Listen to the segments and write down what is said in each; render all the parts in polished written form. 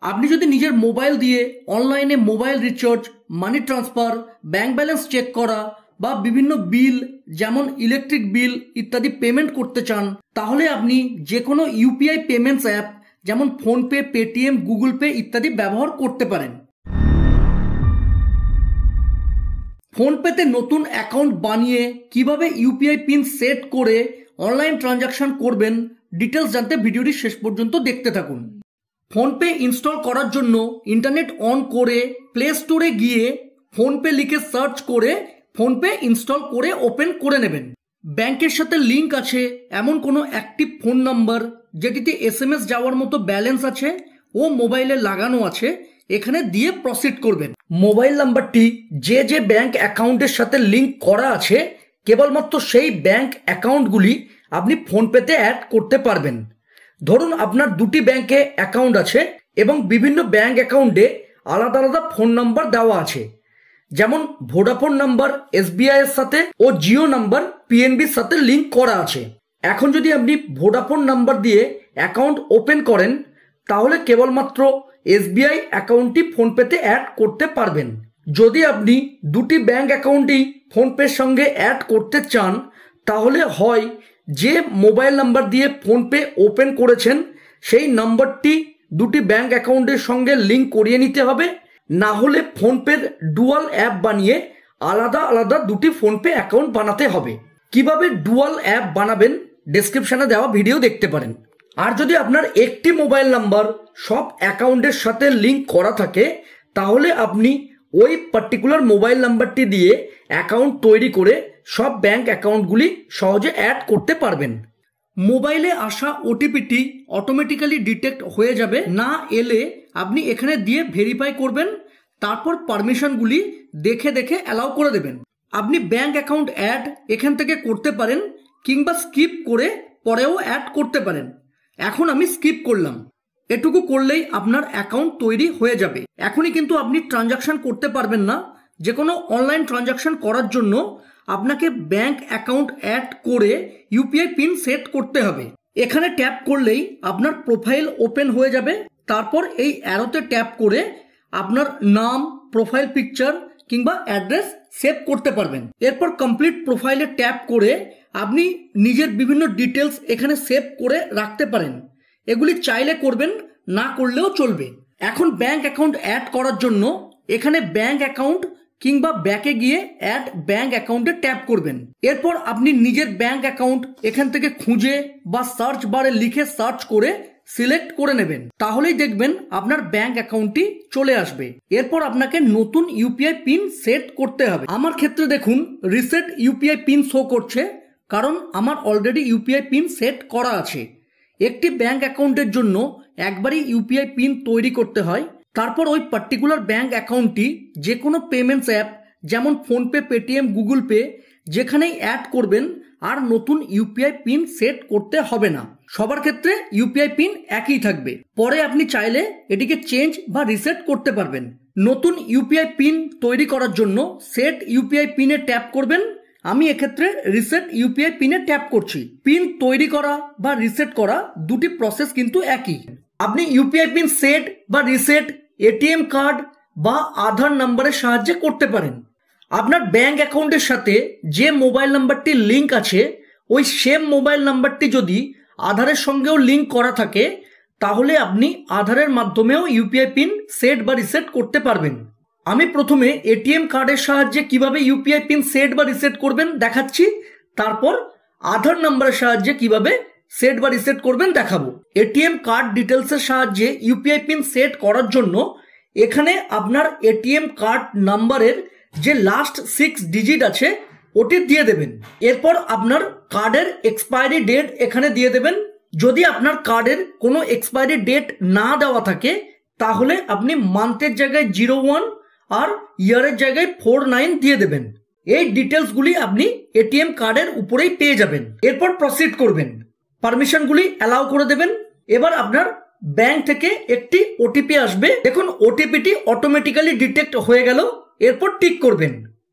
আপনি যদি নিজের মোবাইল দিয়ে অনলাইনে mobile recharge, money transfer, bank balance check করা বা বিভিন্ন বিল যেমন ইলেকট্রিক বিল ইত্যাদি পেমেন্ট করতে চান, তাহলে আপনি যে কোনো ইউপিআই পেমেন্টস অ্যাপ যেমন ফোনপে, পেটিএম, গুগল পে ইত্যাদি ব্যবহার করতে পারেন। ফোনপেতে নতুন অ্যাকাউন্ট বানিয়ে কিভাবে ইউপিআই পিন সেট করে অনলাইন ট্রানজাকশন করবেন, ডিটেলস জানতে ভিডিওটি শেষ পর্যন্ত দেখতে থাকুন। ফোনপে ইনস্টল করার জন্য ইন্টারনেট অন করে প্লে স্টোরে গিয়ে ফোনপে লিখে সার্চ করে ফোনপে ইনস্টল করে ওপেন করে নেবেন। ব্যাংকের সাথে লিঙ্ক আছে এমন কোনো অ্যাক্টিভ ফোন নাম্বার যেটিতে এসএমএস যাওয়ার মতো ব্যালেন্স আছে ও মোবাইলে লাগানো আছে, এখানে দিয়ে প্রসিড করবেন। মোবাইল নাম্বারটি যে যে ব্যাংক অ্যাকাউন্টের সাথে লিঙ্ক করা আছে কেবলমাত্র সেই ব্যাংক অ্যাকাউন্টগুলি আপনি ফোনপেতে অ্যাড করতে পারবেন। ধরুন আপনার দুটি ব্যাংকে অ্যাকাউন্ট আছে এবং বিভিন্ন ব্যাংক অ্যাকাউন্টে আলাদা আলাদা ফোন নাম্বার দেওয়া আছে, যেমন ভোডাফোন নাম্বার এসবিআই এর সাথে ও জিও নাম্বার পিএনবির সাথে লিঙ্ক করা আছে। এখন যদি আপনি ভোডাফোন নাম্বার দিয়ে অ্যাকাউন্ট ওপেন করেন তাহলে কেবলমাত্র এসবিআই অ্যাকাউন্টটি ফোনপেতে অ্যাড করতে পারবেন। যদি আপনি দুটি ব্যাংক অ্যাকাউন্টই ফোনপের সঙ্গে অ্যাড করতে চান তাহলে হয় যে মোবাইল নাম্বার দিয়ে ফোনপে ওপেন করেছেন সেই নাম্বারটি দুটি ব্যাংক অ্যাকাউন্টের সঙ্গে লিঙ্ক করিয়ে নিতে হবে, না হলে ফোনপের ডুয়াল অ্যাপ বানিয়ে আলাদা আলাদা দুটি ফোনপে অ্যাকাউন্ট বানাতে হবে। কিভাবে ডুয়াল অ্যাপ বানাবেন ডেসক্রিপশনে দেওয়া ভিডিও দেখতে পারেন। আর যদি আপনার একটি মোবাইল নাম্বার সব অ্যাকাউন্টের সাথে লিঙ্ক করা থাকে তাহলে আপনি ওই পার্টিকুলার মোবাইল নাম্বারটি দিয়ে অ্যাকাউন্ট তৈরি করে সব ব্যাংক অ্যাকাউন্টগুলি সহজে অ্যাড করতে পারবেন। মোবাইলে আসা ওটিপিটি অটোমেটিক্যালি ডিটেক্ট হয়ে যাবে, না এলে আপনি এখানে দিয়ে ভেরিফাই করবেন, তারপর পারমিশনগুলি দেখে দেখে অ্যালাউ করে দেবেন। আপনি ব্যাংক অ্যাকাউন্ট অ্যাড এখান থেকে করতে পারেন কিংবা স্কিপ করে পরেও অ্যাড করতে পারেন। এখন আমি স্কিপ করলাম। এটুকু করলেই আপনার অ্যাকাউন্ট তৈরি হয়ে যাবে। এখনই কিন্তু আপনি ট্রানজাকশন করতে পারবেন না। যে কোনো অনলাইন ট্রানজাকশন করার জন্য আপনাকে ব্যাংক অ্যাকাউন্ট অ্যাড করে ইউপিআই পিন সেট করতে হবে। এখানে ট্যাপ করলেই আপনার প্রোফাইল ওপেন হয়ে যাবে। তারপর এই অ্যারোতে ট্যাপ করে আপনার নাম, প্রোফাইল পিকচার কিংবা অ্যাড্রেস সেভ করতে পারবেন। এরপর কমপ্লিট প্রোফাইলে ট্যাপ করে আপনি নিজের বিভিন্ন ডিটেলস এখানে সেভ করে রাখতে পারেন। এগুলি চাইলে করবেন, না করলেও চলবে। এখন ব্যাংক অ্যাকাউন্ট অ্যাড করার জন্য এখানে ব্যাংক অ্যাকাউন্ট কিংবা ব্যাকে গিয়ে অ্যাড ব্যাংক অ্যাকাউন্টে ট্যাপ করবেন। এরপর আপনি নিজের ব্যাংক অ্যাকাউন্ট এখান থেকে খুঁজে বা সার্চ বারে লিখে সার্চ করে সিলেক্ট করে নেবেন, তাহলেই দেখবেন আপনার ব্যাংক অ্যাকাউন্টটি চলে আসবে। এরপর আপনাকে নতুন ইউপিআই পিন সেট করতে হবে। আমার ক্ষেত্রে দেখুন রিসেট ইউপিআই পিন শো করছে, কারণ আমার অলরেডি ইউপিআই পিন সেট করা আছে। একটি ব্যাংক অ্যাকাউন্টের জন্য একবারই ইউপিআই পিন তৈরি করতে হয়। তারপর ওই পার্টিকুলার ব্যাংক অ্যাকাউন্টটি যে কোনো পেমেন্টস অ্যাপ যেমন ফোনপে, পেটিএম, গুগল পে যেখানেই অ্যাড করবেন আর নতুন ইউপিআই পিন সেট করতে হবে না। সবার ক্ষেত্রে ইউপিআই পিন একই থাকবে। পরে আপনি চাইলে এটিকে চেঞ্জ বা রিসেট করতে পারবেন। নতুন ইউপিআই পিন তৈরি করার জন্য সেট ইউপিআই পিনে ট্যাপ করবেন। আমি এক্ষেত্রে রিসেট ইউপিআই পিনে ট্যাপ করছি। পিন তৈরি করা বা রিসেট করা দুটি প্রসেস কিন্তু একই। আপনি ইউপিআই পিন সেট বা রিসেট এটিএম কার্ড বা আধার নাম্বারের সাহায্যে করতে পারেন। আপনার ব্যাংক অ্যাকাউন্টের সাথে যে মোবাইল নাম্বারটি লিঙ্ক আছে ওই সেম মোবাইল নাম্বারটি যদি আধারের সঙ্গেও লিঙ্ক করা থাকে তাহলে আপনি আধারের মাধ্যমেও ইউপিআই পিন সেট বা রিসেট করতে পারবেন। আমি প্রথমে এটিএম কার্ডের সাহায্যে কিভাবে ইউপিআই পিন সেট বা রিসেট করবেন দেখাচ্ছি, তারপর আধার নাম্বারের সাহায্যে কিভাবে সেট বা রিসেট করবেন দেখাবো। এটিএম কার্ড ডিটেলসের সাহায্যে ইউপিআই পিন সেট করার জন্য এখানে আপনার এটিএম কার্ড নাম্বারের যে লাস্ট 6 ডিজিট আছে ওটি দিয়ে দেবেন। এরপর আপনার কার্ডের এক্সপায়ারি ডেট এখানে দিয়ে দেবেন। যদি আপনার কার্ডের কোনো এক্সপায়ারি ডেট না দেওয়া থাকে তাহলে আপনি মান্থের জায়গায় 01 আর ইয়ারের জায়গায় 49 দিয়ে দেবেন। এই ডিটেলসগুলি আপনি এটিএম কার্ডের উপরেই পেয়ে যাবেন। এরপর প্রসিড করবেন, পারমিশনগুলি অ্যালাউ করে দেবেন। এবার আপনার ব্যাংক থেকে একটি ওটিপি আসবে। দেখুন ওটিপিটি অটোমেটিক্যালি ডিটেক্ট হয়ে গেল। এরপর টিক করবেন।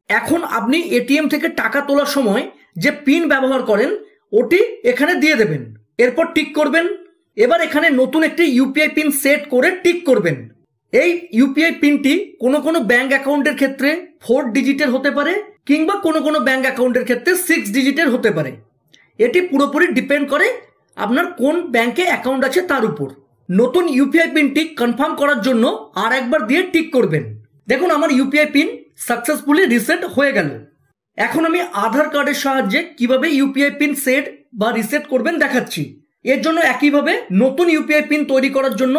এখন আপনি এটিএম থেকে টাকা তোলার সময় যে পিন ব্যবহার করেন ওটি এখানে দিয়ে দেবেন। এরপর টিক করবেন। এবার এখানে নতুন একটি ইউপিআই পিন সেট করে টিক করবেন। এই ইউপিআই পিনটি কোনো কোনো ব্যাংক অ্যাকাউন্টের ক্ষেত্রে 4 ডিজিটের হতে পারে কিংবা কোনো কোনো ব্যাংক অ্যাকাউন্টের ক্ষেত্রে 6 ডিজিটের হতে পারে। এটি পুরোপুরি ডিপেন্ড করে আপনার কোন ব্যাংকে অ্যাকাউন্ট আছে তার উপর। নতুন ইউপিআই পিনটি কনফার্ম করার জন্য আর একবার দিয়ে টিক করবেন। দেখুন আমার ইউপিআই পিন সাকসেসফুলি রিসেট হয়ে গেল। এখন আমি আধার কার্ডের সাহায্যে কিভাবে ইউপিআই পিন সেট বা রিসেট করবেন দেখাচ্ছি। এর জন্য একইভাবে নতুন ইউপিআই পিন তৈরি করার জন্য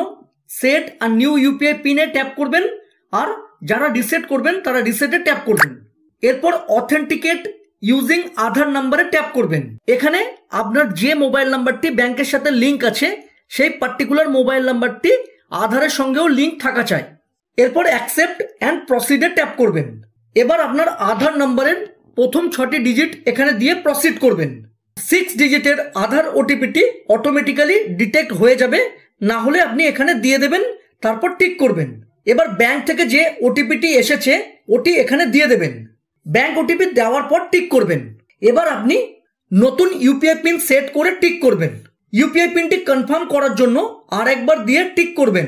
সেট আর নিউ ইউপিআই পিনে ট্যাপ করবেন, আর যারা রিসেট করবেন তারা রিসেটে ট্যাপ করবেন। এরপর অথেন্টিকেট ইউজিং আধার নাম্বারে ট্যাপ করবেন। এখানে আপনার যে মোবাইল নাম্বারটি ব্যাংকের সাথে লিঙ্ক আছে সেই পার্টিকুলার মোবাইল নাম্বারটি আধারের সঙ্গেও লিঙ্ক থাকা চাই। এরপর অ্যাকসেপ্ট অ্যান্ড প্রসিডে ট্যাপ করবেন। এবার আপনার আধার নাম্বারের প্রথম 6টি ডিজিট এখানে দিয়ে প্রসিড করবেন। 6 ডিজিটের আধার ওটিপিটি অটোমেটিক্যালি ডিটেক্ট হয়ে যাবে, না হলে আপনি এখানে দিয়ে দেবেন, তারপর টিক করবেন। এবার ব্যাংক থেকে যে ওটিপিটি এসেছে ওটি এখানে দিয়ে দেবেন। ব্যাংক ওটিপি দেওয়ার পর টিক করবেন। এবার আপনি নতুন ইউপিআই পিন সেট করে টিক করবেন। ইউপিআই পিনটি কনফার্ম করার জন্য আর একবার দিয়ে টিক করবেন।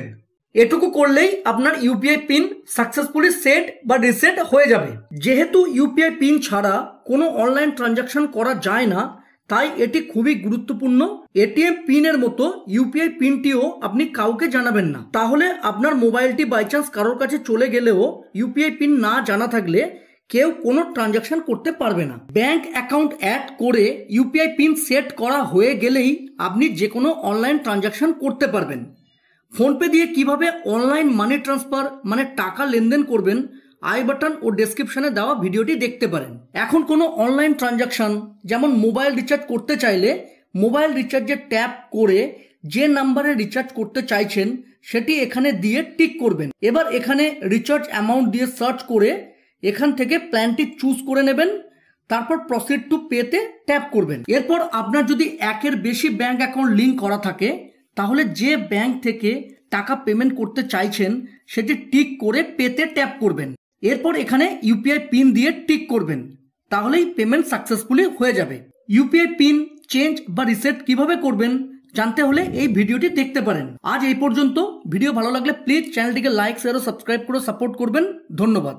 এটুকু করলেই আপনার ইউপিআই পিন সাকসেসফুলি সেট বা রিসেট হয়ে যাবে। যেহেতু ইউপিআই পিন ছাড়া কোনো অনলাইন ট্রানজাকশন করা যায় না, তাই এটি খুবই গুরুত্বপূর্ণ। এটিএম পিনের মতো ইউপিআই পিনটিও আপনি কাউকে জানাবেন না, তাহলে আপনার মোবাইলটি বাই চান্স কারোর কাছে চলে গেলেও ইউপিআই পিন না জানা থাকলে কেউ কোনো ট্রানজাকশন করতে পারবে না। ব্যাংক অ্যাকাউন্ট অ্যাড করে ইউপিআই পিন সেট করা হয়ে গেলেই আপনি যে কোনো অনলাইন ট্রানজাকশন করতে পারবেন। ফোনপে দিয়ে কিভাবে অনলাইন মানি ট্রান্সফার মানে টাকা লেনদেন করবেন আই বাটন ও ডেসক্রিপশনে দেওয়া ভিডিওটি দেখতে পারেন। এখন কোনো অনলাইন ট্রানজাকশন যেমন মোবাইল রিচার্জ করতে চাইলে মোবাইল রিচার্জে ট্যাপ করে যে নাম্বারে রিচার্জ করতে চাইছেন সেটি এখানে দিয়ে টিক করবেন। এবার এখানে রিচার্জ অ্যামাউন্ট দিয়ে সার্চ করে এখান থেকে প্ল্যানটি চুজ করে নেবেন, তারপর প্রসিড টু পেতে ট্যাপ করবেন। এরপর আপনার যদি একের বেশি ব্যাংক অ্যাকাউন্ট লিঙ্ক করা থাকে তাহলে যে ব্যাংক থেকে টাকা পেমেন্ট করতে চাইছেন সেটি টিক করে পেতে ট্যাপ করবেন। এরপর এখানে ইউপিআই পিন দিয়ে টিক করবেন, তাহলেই পেমেন্ট সাকসেসফুলি হয়ে যাবে। ইউপিআই পিন চেঞ্জ বা রিসেট কিভাবে করবেন জানতে হলে এই ভিডিওটি দেখতে পারেন। আজ এই পর্যন্ত। ভিডিও ভালো লাগলে প্লিজ চ্যানেলটিকে লাইক শেয়ার ও সাবস্ক্রাইব করে সাপোর্ট করবেন। ধন্যবাদ।